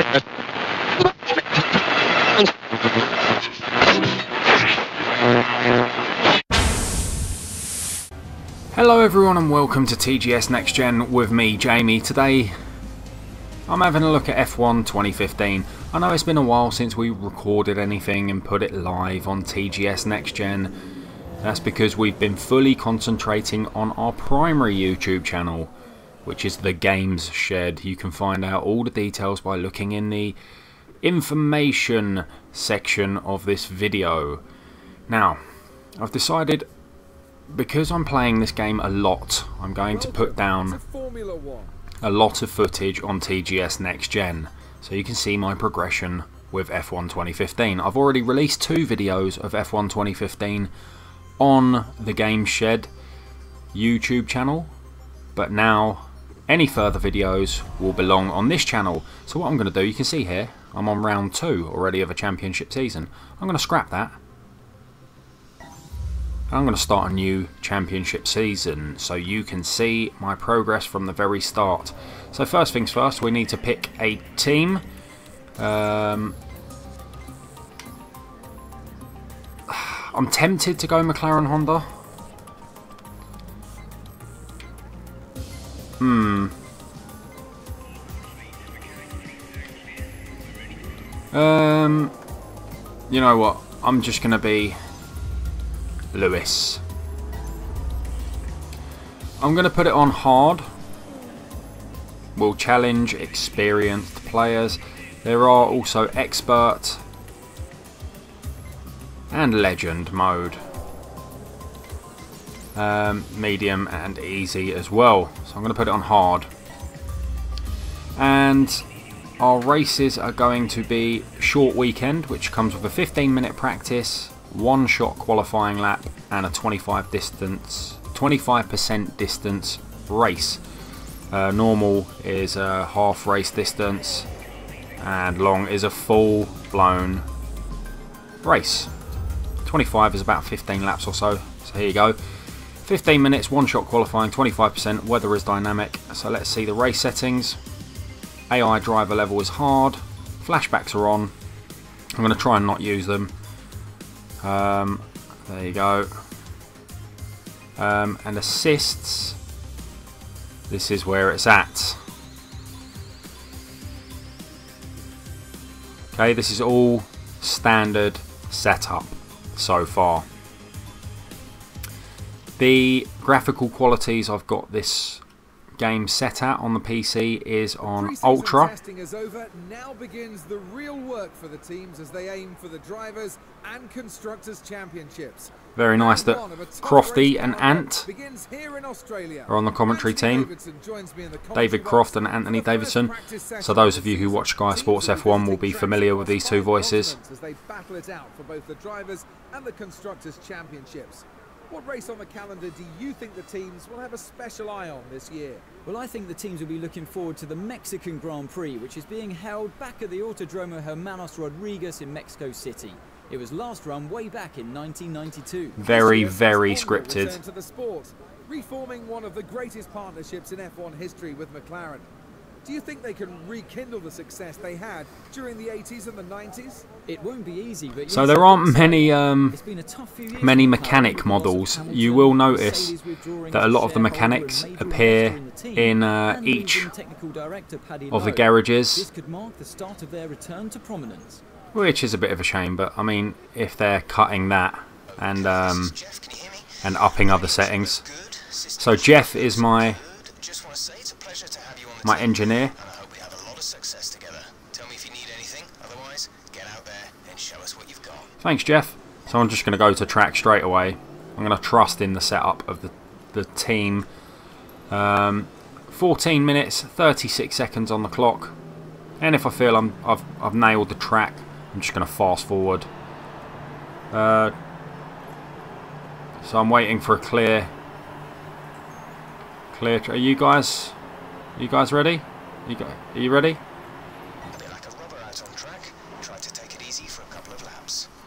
Hello everyone and welcome to TGS Next Gen with me, Jamie. Today I'm having a look at F1 2015. I know it's been a while since we recorded anything and put it live on TGS Next Gen. That's because we've been fully concentrating on our primary YouTube channel, which is the Games Shed. You can find out all the details by looking in the information section of this video. Now, I've decided, because I'm playing this game a lot, I'm going to put down a lot of footage on TGS Next Gen so you can see my progression with F1 2015. I've already released 2 videos of F1 2015 on the Game Shed YouTube channel, but now any further videos will belong on this channel. So what I'm going to do, you can see here, I'm on round 2 already of a championship season. I'm going to scrap that. I'm going to start a new championship season so you can see my progress from the very start. So first things first, we need to pick a team. I'm tempted to go McLaren Honda. You know what? I'm just going to be Lewis. I'm going to put it on hard. We'll challenge experienced players. There are also expert and legend mode. Medium and easy as well. So I'm going to put it on hard. And our races are going to be short weekend, which comes with a 15-minute practice, 1-shot qualifying lap and a 25% distance race. Normal is a half race distance and long is a full-blown race. 25 is about 15 laps or so. So here you go. 15 minutes, 1-shot qualifying, 25%, weather is dynamic. So let's see the race settings. AI driver level is hard. Flashbacks are on. I'm going to try and not use them. There you go. And assists, this is where it's at. Okay, this is all standard setup so far. The graphical qualities I've got this game set at on the PC is on Ultra. Testing is over. Now begins the real work for the teams as they aim for the drivers and constructors championships. Very nice that Crofty and Ant are on the commentary team. David Croft and Anthony Davidson. So those of you who watch Sky Sports F1 will be familiar with these 2 voices. As they battle it out for both the drivers and the constructors championships. What race on the calendar do you think the teams will have a special eye on this year? Well, I think the teams will be looking forward to the Mexican Grand Prix, which is being held back at the Autodromo Hermanos Rodriguez in Mexico City. It was last run way back in 1992. Very, very scripted. To the sport, reforming one of the greatest partnerships in F1 history with McLaren. Do you think they can rekindle the success they had during the 80s and the 90s? It won't be easy, but so there aren't many mechanic models. You will notice that a lot of the mechanics appear in each of the garages, This could mark the start of their return to prominence. which is a bit of a shame. But I mean, if they're cutting that and upping other settings. So Jeff is my engineer. Thanks, Jeff. So I'm just going to go to track straight away. I'm going to trust in the setup of the team. 14 minutes, 36 seconds on the clock. And if I feel I've nailed the track, I'm just going to fast forward. So I'm waiting for a clear. Are you guys ready? Are you ready?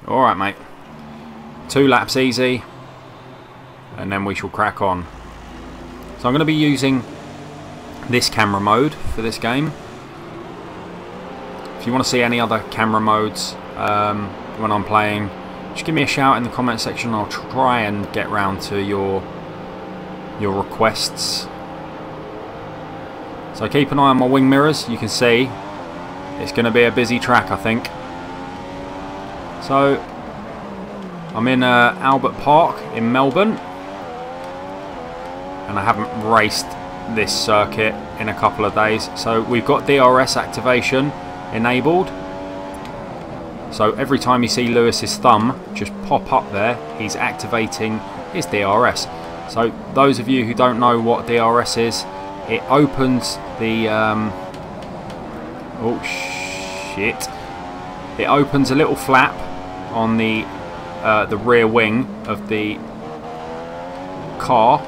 Alright, mate. 2 laps easy, and then we shall crack on. So I'm going to be using this camera mode for this game. If you want to see any other camera modes when I'm playing, just give me a shout in the comment section. I'll try and get round to your requests. So keep an eye on my wing mirrors. You can see it's going to be a busy track, I think. So I'm in Albert Park in Melbourne, and I haven't raced this circuit in a couple of days. So we've got DRS activation enabled. So every time you see Lewis's thumb just pop up there, he's activating his DRS. So those of you who don't know what DRS is, it opens the oh shit! It opens a little flap on the rear wing of the car,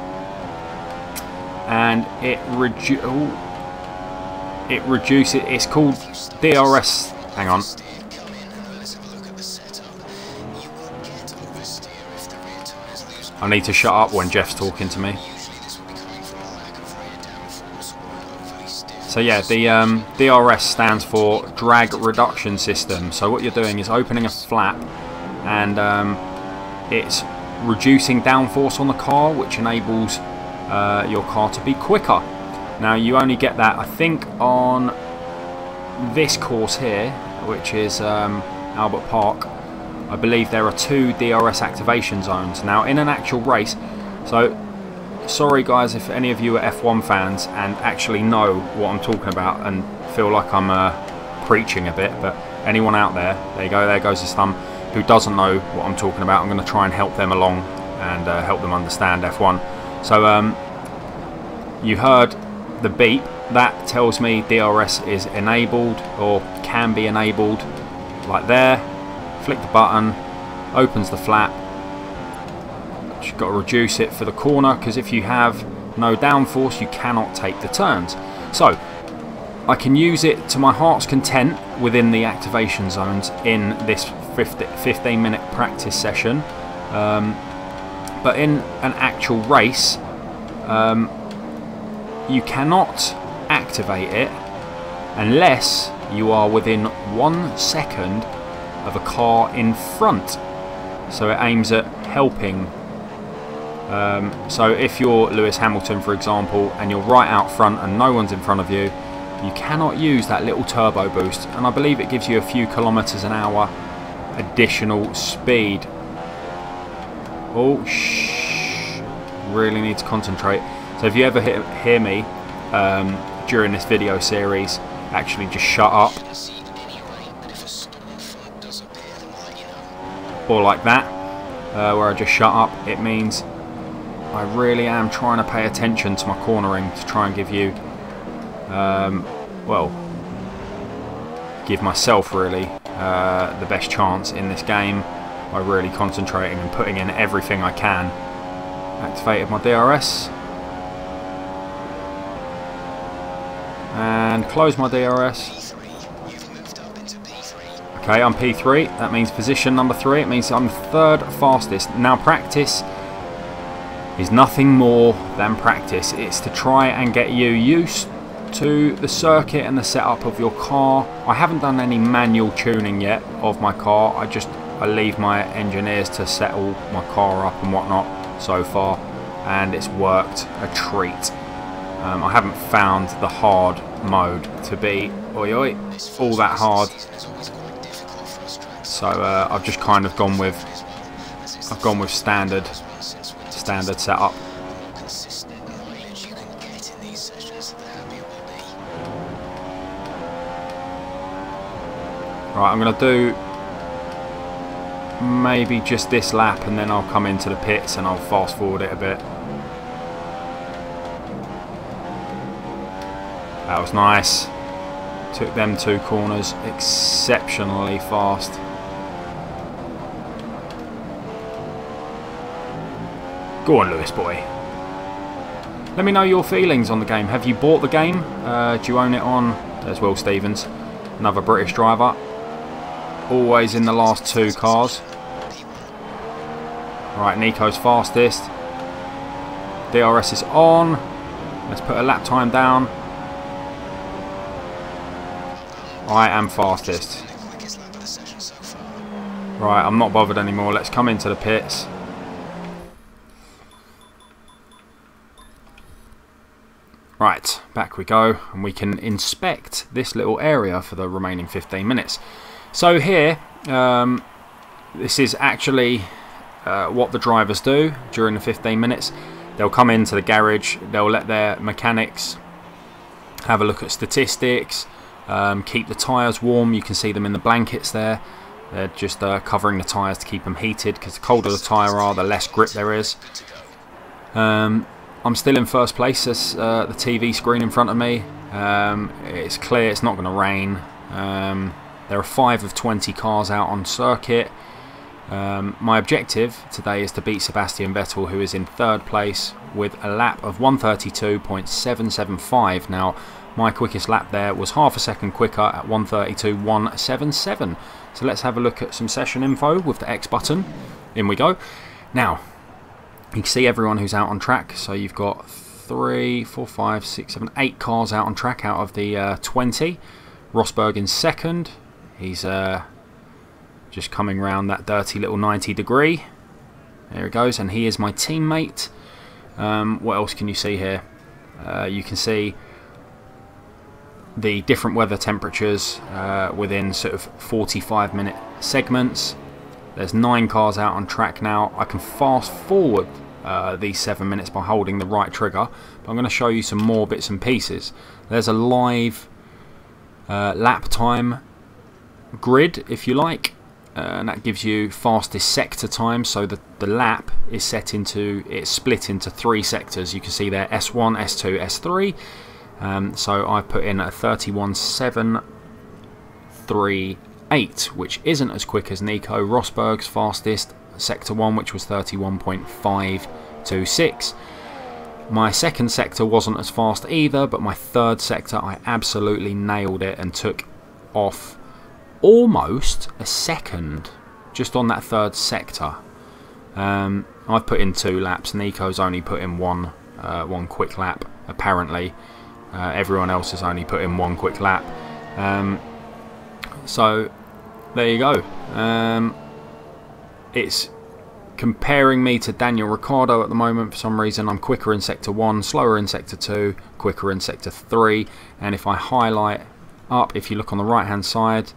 and it reduces. It's called DRS. Hang on. I need to shut up when Jeff's talking to me. So yeah, the DRS stands for drag reduction system. So what you're doing is opening a flap, and it's reducing downforce on the car, which enables your car to be quicker. Now you only get that, I think, on this course here, which is Albert Park. I believe there are 2 DRS activation zones. Now in an actual race, so sorry guys if any of you are F1 fans and actually know what I'm talking about and feel like I'm preaching a bit, but anyone out there, there you go, there goes his thumb, who doesn't know what I'm talking about, I'm going to try and help them along and help them understand F1. So you heard the beep, that tells me DRS is enabled or can be enabled, like there. Flick the button, opens the flap. You've got to reduce it for the corner, because if you have no downforce you cannot take the turns. So I can use it to my heart's content within the activation zones in this 15-minute practice session, but in an actual race you cannot activate it unless you are within 1 second of a car in front. So it aims at helping. So if you're Lewis Hamilton, for example, and you're right out front and no one's in front of you, you cannot use that little turbo boost, and I believe it gives you a few kilometers an hour additional speed. Oh shh, really need to concentrate. So if you ever hear me during this video series actually just shut up, or like that, where I just shut up, it means I really am trying to pay attention to my cornering to try and give you, well, give myself really the best chance in this game by really concentrating and putting in everything I can. Activated my DRS and close my DRS. Okay, I'm P3, that means position number 3, it means I'm 3rd fastest. Now practice is nothing more than practice. It's to try and get you used to the circuit and the setup of your car. I haven't done any manual tuning yet of my car. I leave my engineers to settle my car up and whatnot so far, and it's worked a treat. I haven't found the hard mode to be all that hard. So I've just kind of gone with standard setup. Right, I'm going to do maybe just this lap, and then I'll come into the pits and I'll fast forward it a bit. That was nice. Took them 2 corners exceptionally fast. Go on, Lewis boy. Let me know your feelings on the game. Have you bought the game? Do you own it on? There's Will Stevens, another British driver. Always in the last 2 cars. Right, Nico's fastest. DRS is on. Let's put a lap time down. I am fastest. Right, I'm not bothered anymore. Let's come into the pits. Right, back we go, and we can inspect this little area for the remaining 15 minutes. So here, this is actually what the drivers do during the 15 minutes. They'll come into the garage, they'll let their mechanics have a look at statistics, keep the tyres warm. You can see them in the blankets there. They're just covering the tyres to keep them heated, because the colder the tyre are, the less grip there is. I'm still in first place. As the TV screen in front of me. It's clear it's not going to rain. There are 5 of 20 cars out on circuit. My objective today is to beat Sebastian Vettel, who is in third place with a lap of 132.775. Now, my quickest lap there was half a second quicker at 132.177. So let's have a look at some session info with the X button. In we go. Now, you can see everyone who's out on track. So you've got 3, 4, 5, 6, 7, 8 cars out on track out of the 20. Rosberg in second. He's just coming round that dirty little 90 degree. There he goes, and he is my teammate. What else can you see here? You can see the different weather temperatures within sort of 45-minute segments. There's 9 cars out on track now. I can fast forward these 7 minutes by holding the right trigger, but I'm going to show you some more bits and pieces. There's a live lap time grid, if you like, and that gives you fastest sector time. So the lap is set into, it's split into 3 sectors. You can see there S1, S2, S3. So I put in a 31.738, which isn't as quick as Nico Rosberg's fastest sector 1, which was 31.526. My second sector wasn't as fast either, but my third sector I absolutely nailed it and took off almost a second just on that third sector. I've put in 2 laps. Nico's only put in one quick lap apparently. Everyone else has only put in 1 quick lap. So there you go. It's comparing me to Daniel Ricciardo at the moment. For some reason I'm quicker in sector 1, slower in sector 2, quicker in sector 3. And if I highlight up, if you look on the right hand side,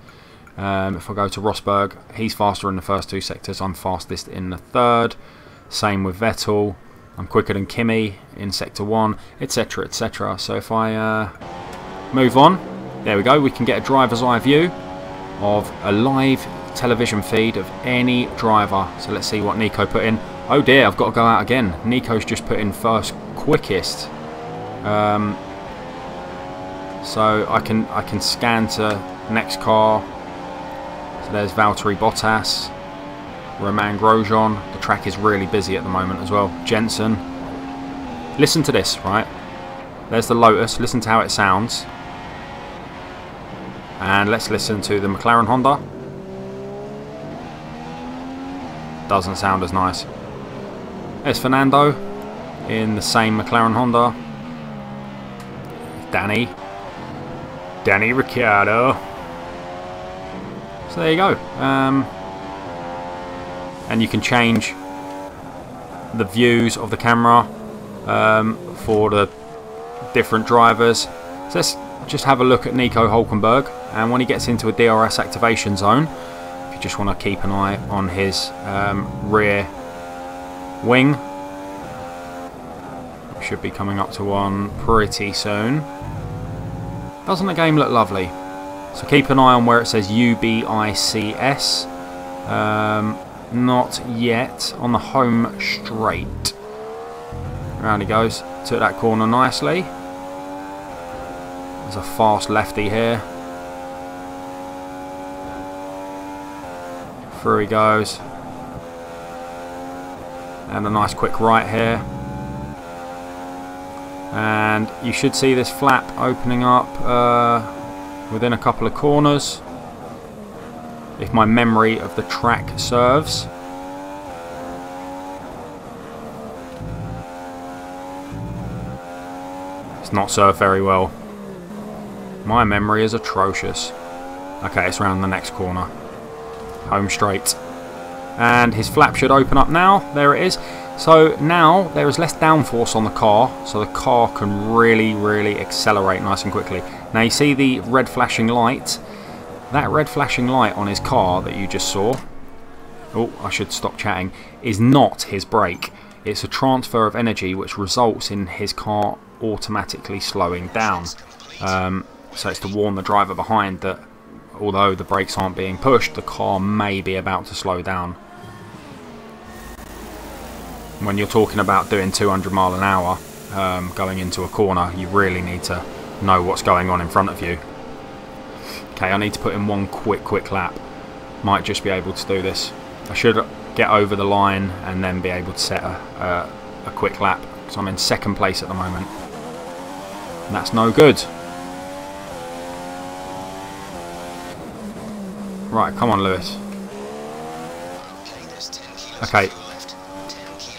if I go to Rosberg, he's faster in the first 2 sectors, I'm fastest in the third. Same with Vettel, I'm quicker than Kimi in sector 1, etc, etc. So if I move on, there we go, we can get a driver's eye view of a live television feed of any driver. So let's see what Nico put in. Oh dear, I've got to go out again. Nico's just put in first quickest. So I can scan to next car. So there's Valtteri Bottas, Romain Grosjean. The track is really busy at the moment as well. Jensen. Listen to this, right? There's the Lotus. Listen to how it sounds. And let's listen to the McLaren Honda. Doesn't sound as nice. There's Fernando in the same McLaren Honda. Danny Ricciardo. So there you go. And you can change the views of the camera for the different drivers. So let's just have a look at Nico Hülkenberg, and when he gets into a DRS activation zone, if you just want to keep an eye on his rear wing, we should be coming up to one pretty soon. Doesn't the game look lovely? So keep an eye on where it says UBICS. Not yet. On the home straight. Round he goes. Took that corner nicely. There's a fast lefty here. Through he goes. And a nice quick right here. And you should see this flap opening up within a couple of corners, if my memory of the track serves. It's not served very well. My memory is atrocious. Okay, it's around the next corner. Home straight. And his flap should open up now. There it is. So now there is less downforce on the car, so the car can really accelerate nice and quickly. Now you see the red flashing light. That red flashing light on his car that you just saw, oh, I should stop chatting, is not his brake. It's a transfer of energy which results in his car automatically slowing down. So it's to warn the driver behind that although the brakes aren't being pushed, the car may be about to slow down. When you're talking about doing 200 mile an hour going into a corner, you really need to know what's going on in front of you. Okay, I need to put in one quick lap. Might just be able to do this. I should get over the line and then be able to set a quick lap, because I'm in second place at the moment. And that's no good. Right, come on, Lewis. Okay.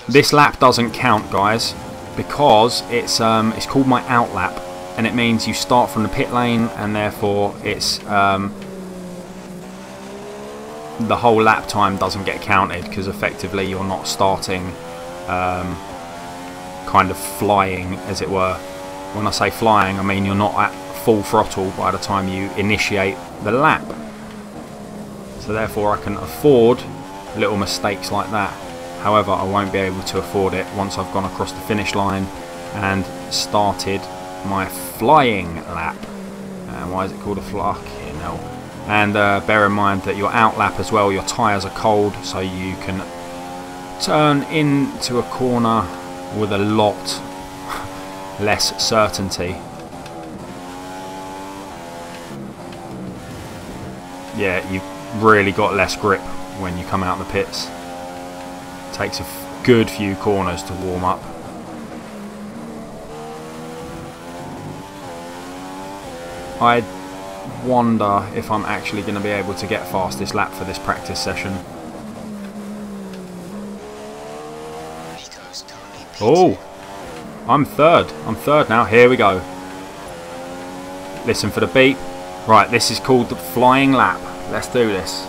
This lap doesn't count, guys, because it's called my out lap, and it means you start from the pit lane, and therefore it's the whole lap time doesn't get counted, because effectively you're not starting kind of flying, as it were. When I say flying, I mean you're not at full throttle by the time you initiate the lap. So therefore I can afford little mistakes like that. However, I won't be able to afford it once I've gone across the finish line and started my flying lap. Why is it called a fucking hell? And bear in mind that your out lap as well, your tyres are cold, so you can turn into a corner with a lot less certainty. Yeah, you've really got less grip when you come out the pits. Takes a good few corners to warm up. I wonder if I'm actually going to be able to get fastest lap for this practice session. Oh, I'm third. I'm third now. Here we go. Listen for the beep. Right, this is called the flying lap. Let's do this.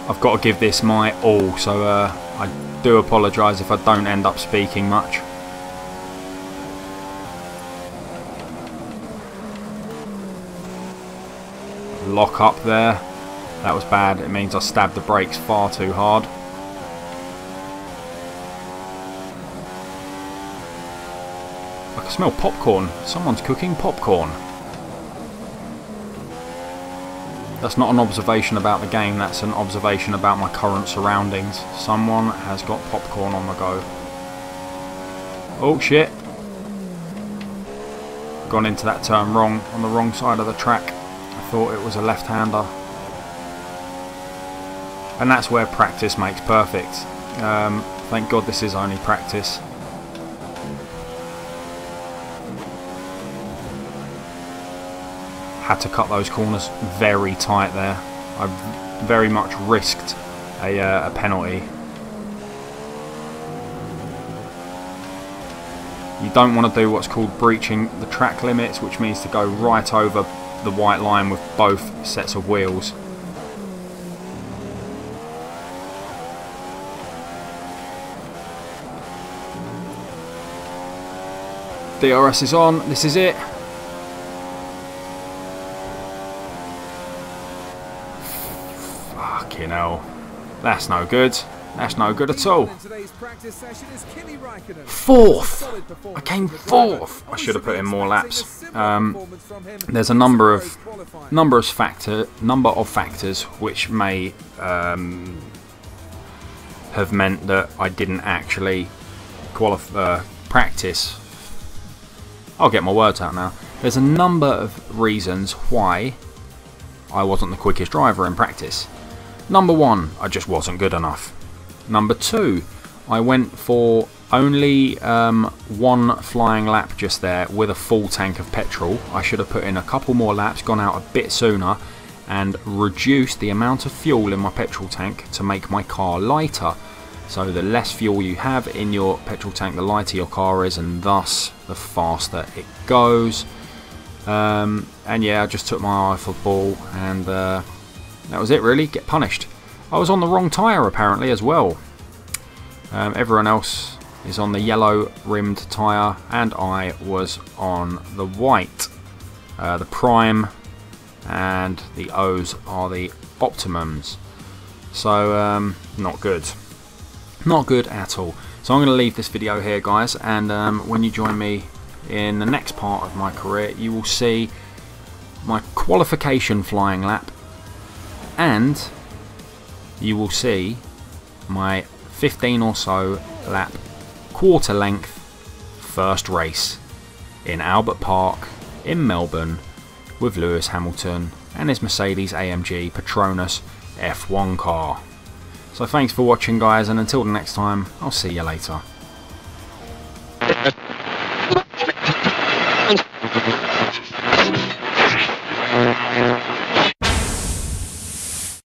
I've got to give this my all, so I do apologise if I don't end up speaking much. Lock up there. That was bad. It means I stabbed the brakes far too hard. I can smell popcorn. Someone's cooking popcorn. That's not an observation about the game, that's an observation about my current surroundings. Someone has got popcorn on the go. Oh shit. Gone into that turn wrong, on the wrong side of the track. I thought it was a left-hander. And that's where practice makes perfect. Thank God this is only practice. Had to cut those corners very tight there. I very much risked a penalty. You don't want to do what's called breaching the track limits, which means to go right over the white line with both sets of wheels. DRS is on, this is it. Fucking hell. That's no good. That's no good at all. Fourth! I came fourth! I should have put in more laps. There's a number of factors which may have meant that I didn't actually practice. I'll get my words out now. There's a number of reasons why I wasn't the quickest driver in practice. Number one, I just wasn't good enough. Number two, I went for only one flying lap just there with a full tank of petrol. I should have put in a couple more laps, gone out a bit sooner, and reduced the amount of fuel in my petrol tank to make my car lighter. So the less fuel you have in your petrol tank, the lighter your car is, and thus the faster it goes. And yeah, I just took my eye off the ball, and that was it really. Get punished. I was on the wrong tyre apparently as well. Everyone else is on the yellow rimmed tyre, and I was on the white. The prime and the O's are the optimums. So not good. Not good at all. So I'm going to leave this video here, guys, and when you join me in the next part of my career, you will see my qualification flying lap, and you will see my 15 or so lap quarter length first race in Albert Park in Melbourne with Lewis Hamilton and his Mercedes AMG Petronas F1 car. So thanks for watching, guys, and until the next time, I'll see you later.